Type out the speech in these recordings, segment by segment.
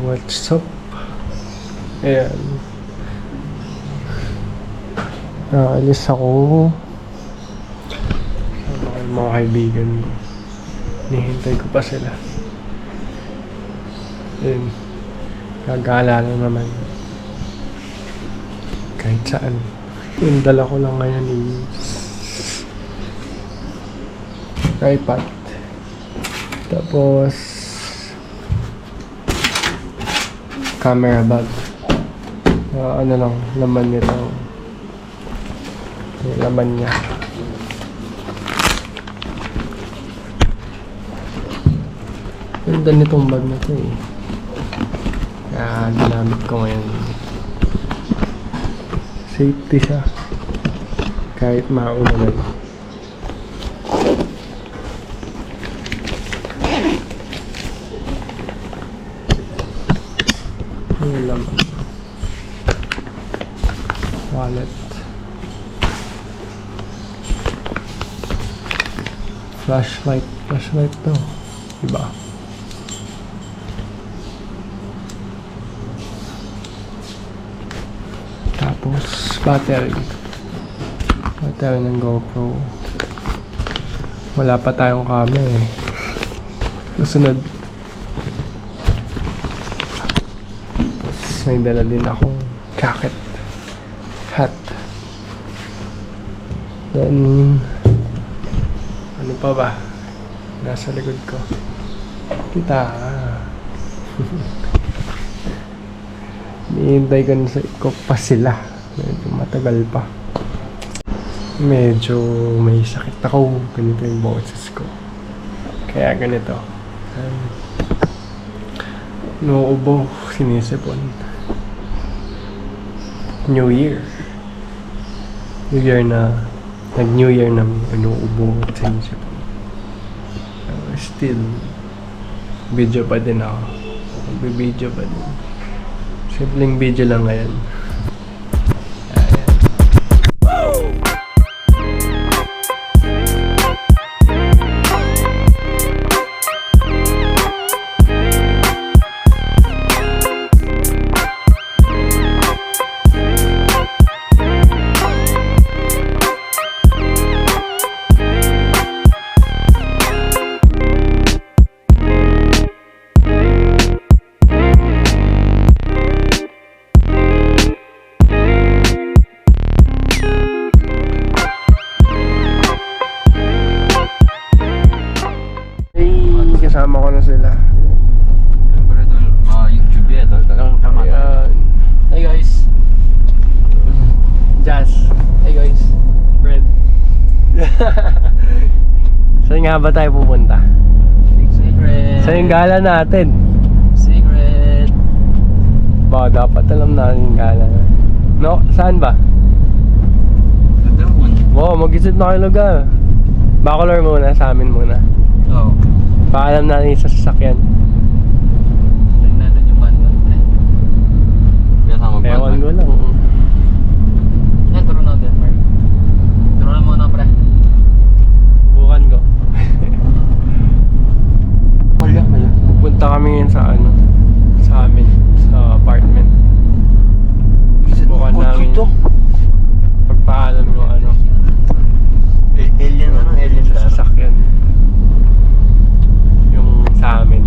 what's up? Ayan. Alis ako. Sama yung mga kaibigan ko. Nihintay ko pa sila. Ayan. Gagala na naman. Kahit saan. Yung dala ko lang ngayon is iPad. Tapos camera bag. Ano lang, laman nito. Yung laman niya. Ganda nitong bag na to eh. Kaya ginamit ko ngayon. Safety siya. Kahit maulan. Yung laman. Wallet. Flashlight. Flashlight to. Diba? Tapos battery. Battery ng GoPro. Wala pa tayong camera eh. Susunod. Tapos may dala din akong jacket. Hat. Then ano pa ba? Nasa likod ko. Kita. Nihintay ko na sa ko pa sila. Medyo matagal pa. Medyo may sakit ako. Ganito yung boses ko. Kaya ganito. Nuubo. Sinisipon. New Year. New Year na nag-New Year na inuubo at sinisipon. Still video pa din ako. Mag-video pa din. Simpleng video lang ngayon. Kasama ko na sila. YouTube ya, Ayan. Hey guys. Jazz. Hey guys. Fred. Saan nga ba tayo pupunta? Secret. Sa yung gala natin. Secret. Ba, dapat alam natin yung gala. No? Saan ba? Gagawin. Wow, mag-isip na kayo lugar. Bacolor muna, sa amin muna. Oo. Paalam natin yung sasakyan. Tingnan natin yung manual. Kaya tama ba? Ewan ko lang. Yan, turo natin, Mark. Turo na muna, pre. Bukan ko. Wala kayo. Pupunta kami yun sa ano, sa amin, sa apartment. Bukan namin pagpaalam yung ano, Alien na ng alien sa sasakyan. Yung sa amin.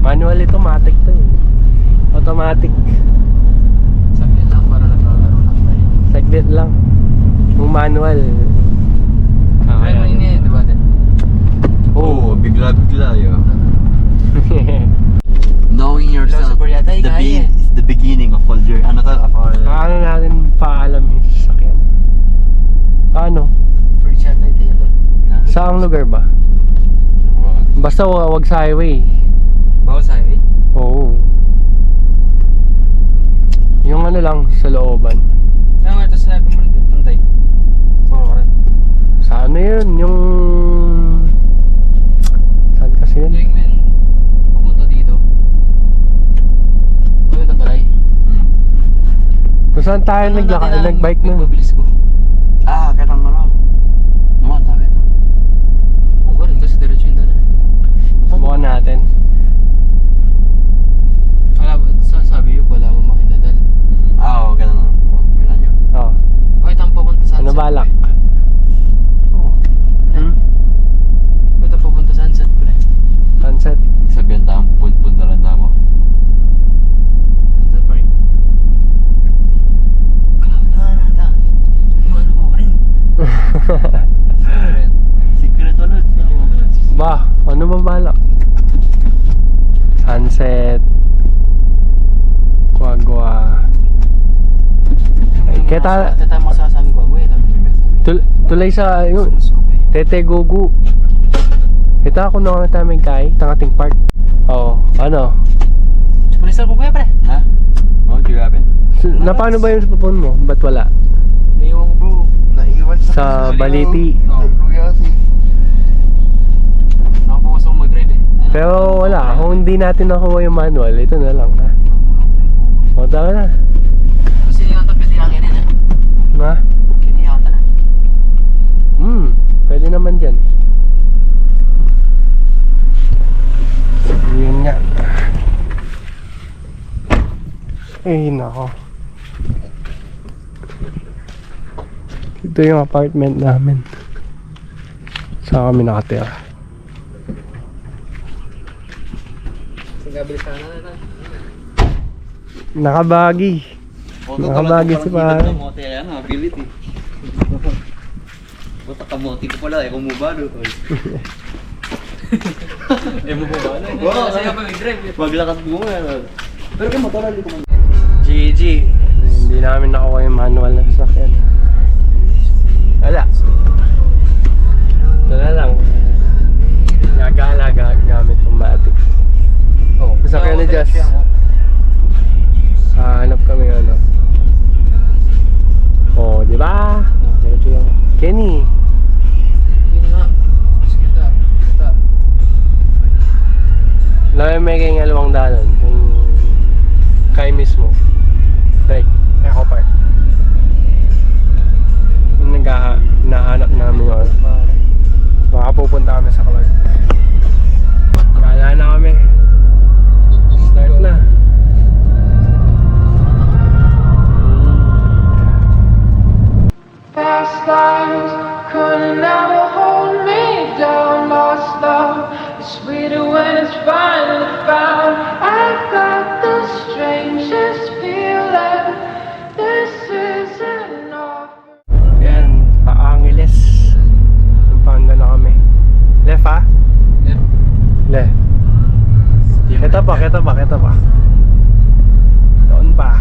Manual ito, matic to eh. Automatic. Saglit lang para naglalaro lang tayo. Saglit lang. Yung manual. Kaya mo yun eh, di ba? Oo. Bigla-bigla yun. Knowing yourself is the beginning of all your Paano natin paalam yung sasakyan? Paano? first shot na ito yun. Saang lugar ba? Basta wag sa highway. Bawa sa highway? Oo. Yung ano lang, sa looban. Kaya nga ito sinabi mo rin, tuntay. Bawa rin. Sa ano yun? Yung... Saan kasi yun? Tuwing men, pupunta dito. Ano ito balay? Kung saan tayo nagbike na? Mabilis ko. Katang ano? Naman, sabi ito. Oo, rin kasi diretso yung dala. Subukan natin. balak? Oo. Hmm? Ito papunta sunset pre. Sunset. Sabihan tayong punta lang mo. Sunset park. Kalabda. Ano ko rin? Secret ulit. Ba, ano ba balak? Sunset. Guagua. Kaya Kaya tayo masasabi ko, wait. Tulay sa yun. Tete Gugu. Kita ako nung tayo may kay, tangating park. Oo, ano? Pulisal ko kuya pre. Ha? Oh, tigapin. Na paano ba yung sa phone mo? Ba't wala? Naiwan ko bro. Naiwan Sa Baliti. Nakapokus ako mag-drive eh. Pero wala, kung hindi natin nakuha yung manual, ito na lang ha. O, tama na. Kasi yung ito pwede lang yan eh. Ha? Kiniyata na. Pwede naman dyan. Yun nga. Eh, nako. Ito yung apartment namin. Saan kami nakatira. Singgabil sana na ito. Nakabagi. Nakabagi si pare. Kamote yan, ability. Puta kamote ko pala, eh, kumubado. Eh, mo ba na? Oo, kasi ako mag-drive eh. Maglakad mo nga. Pero kaya motor hindi ko man. GG. Hindi namin nakuha yung manual ng sasakyan. Wala. Ito na lang. Gagalaga gamit automatic. Oo. Sasakyan ni Jazz. Hanap kami ano. Oh, di ba? Diretso yung Kenny. Yun nga. Sige ito. Ito. May kayong alawang danon. Yung kay mismo. Like, Eco Park. Yung nahanap namin yung ano. Baka pupunta kami sa Clark. Gala na kami. Start na. Past lives couldn't ever hold me down. Lost love is sweeter when it's finally found. I've got the strangest feeling. This isn't offer. Yan, Paangeles. Pampanga na kami. Left ha? Yep. Left. Kita pa. Doon pa.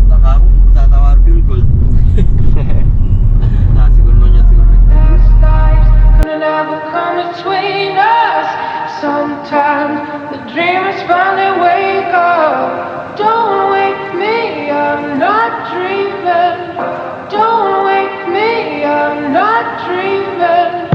Taka ko, tatawar fuel gold. Siguro mo niya, siguro. Past lives couldn't ever come between us. Sometimes the dreamers finally wake up. Don't wake me, I'm not dreaming. Don't wake me, I'm not dreaming.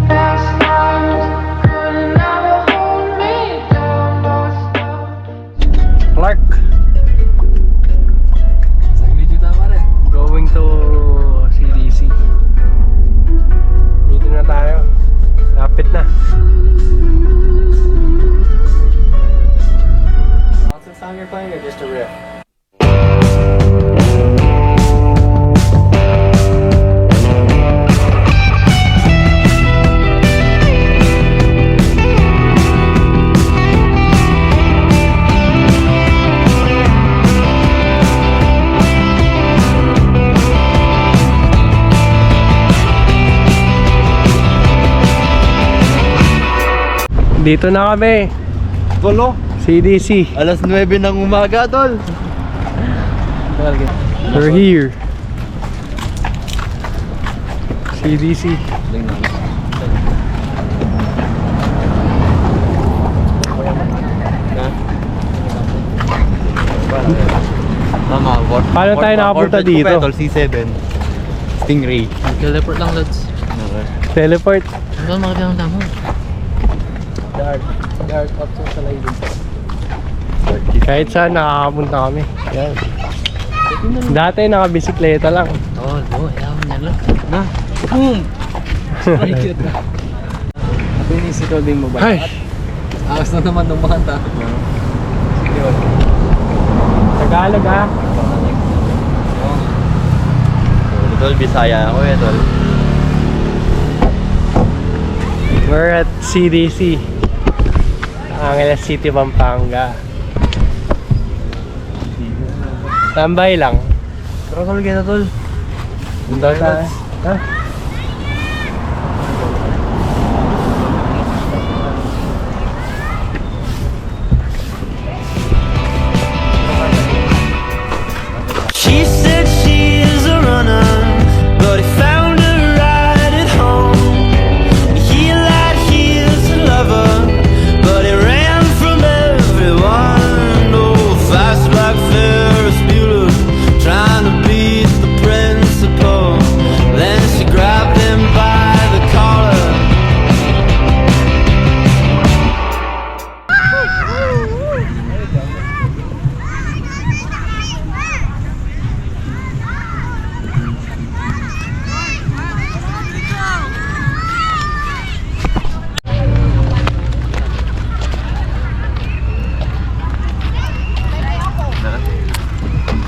Past lives couldn't ever hold me down. Lost love. Clark. Saglit yung tama rin. Going to CDC. Dito na tayo. Lapit na. What's the song you're playing or just a riff? Dito na kami. Tolo, CDC. alas 9 ng umaga, tol. We're here. CDC. Tama, Paano tayo nakapunta dito? Tol, C7. Stingray. Teleport lang lods. Teleport. Ano ba makapiyang tamo? Dark option sa live. Kahit saan nakakapunta kami. Yan. Dati nakabisikleta lang. Oo, ayaw niya lang. Na. Boom! Very cute na. Pinisigaw din mo ba? Ay! Akas na naman ng makanta. Sige, Tagalog ha. Ito Tol, Bisaya ako eh, tol. We're at CDC. Angeles City, Pampanga. Tambay lang. Tara, tol, kita, tol. Punta tayo. Ha? She said she is a runner, but he found her right at home. He lied he is a lover, but he ran from everyone. Oh, fast like Ferris Bueller, trying to beat the principal. Then she grabbed him by the collar.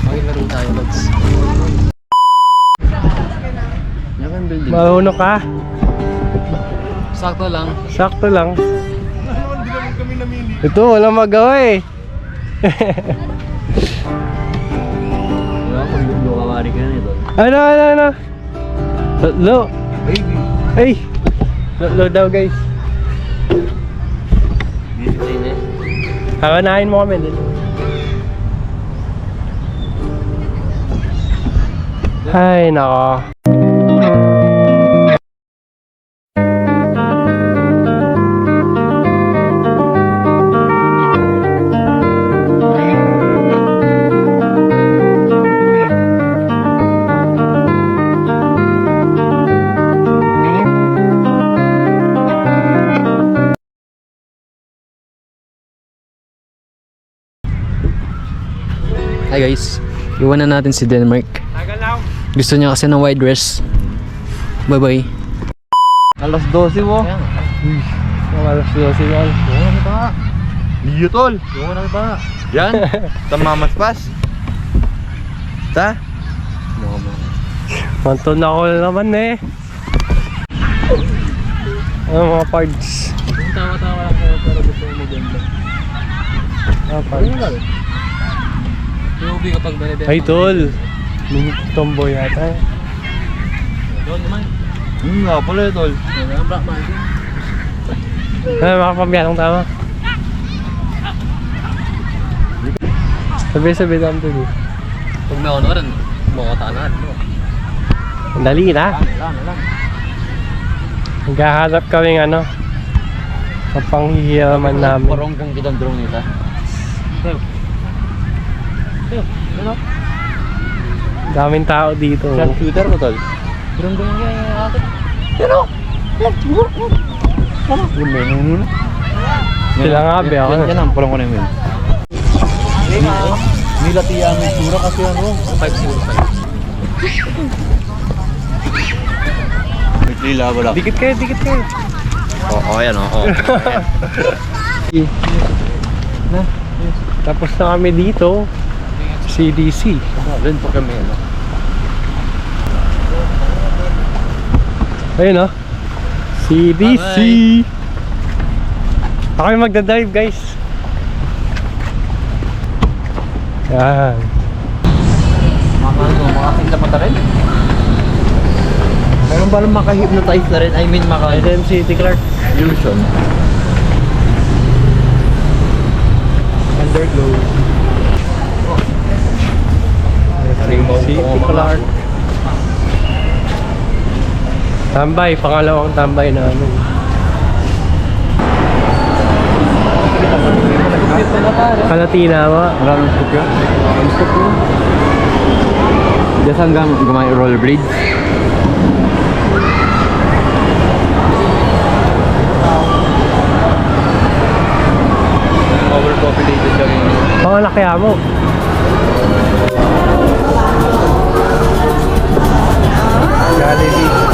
Makilaro tayo, Lods. Yan ang building. Mahunok ka? Sakto lang. Sakto lang. Ito, walang magawa eh. Wala akong lukawari ka na eh, tol. Ano? Lo. Ay. Lo daw guys. Dito eh. Kakanahin mo kami din. Ay, nako. Hi guys, iwanan natin si Denmark. Tagalaw. Gusto niya kasi ng wide dress. Bye bye. Alas 12 mo. Malas 12 yan. Iyo, tol. Yan. Tamamaspas. Ta? Manton ako naman eh. Ano mga parts? Tawa-tawa lang ako pero gusto mo maganda. Mga parts. Yubi kapag binibenta. Ay, tol. Tomboy yata. Doon naman. Nga pala eh, tol. Ang black market. Ano, makapagbiyanong tama? Sabi lang tol. Pag naunoran, makatanan. Dali na. Lang. Maghahanap kaming ano. Kapanghihiraman namin. Parang kang kitang drone nita. Daming tao dito. Shooter mo, tol. Durong yan yung akin. Sila nga, be, ako na. Yan lang, parang ko na yun. Nilatiya ang itsura kasi ano. 505. Naglila wala. Dikit kayo. Oo, yan oo. Tapos na kami dito. CDC. Doon pa kami, ano. Ayun oh. CDC. Ako yung magdadive guys. Yan. Makakita pa rin? Meron ba lang maka-hypnotize na rin? I mean, SM City Clark. illusion. Underglow. City Clark. Tambay, pangalawang tambay namin. Kalatina mo. Maraming scoop yun. Maraming scoop yun. Diyan hanggang gumay rollerblades. Overpopulated kami. Panganak kaya mo. Jollibee.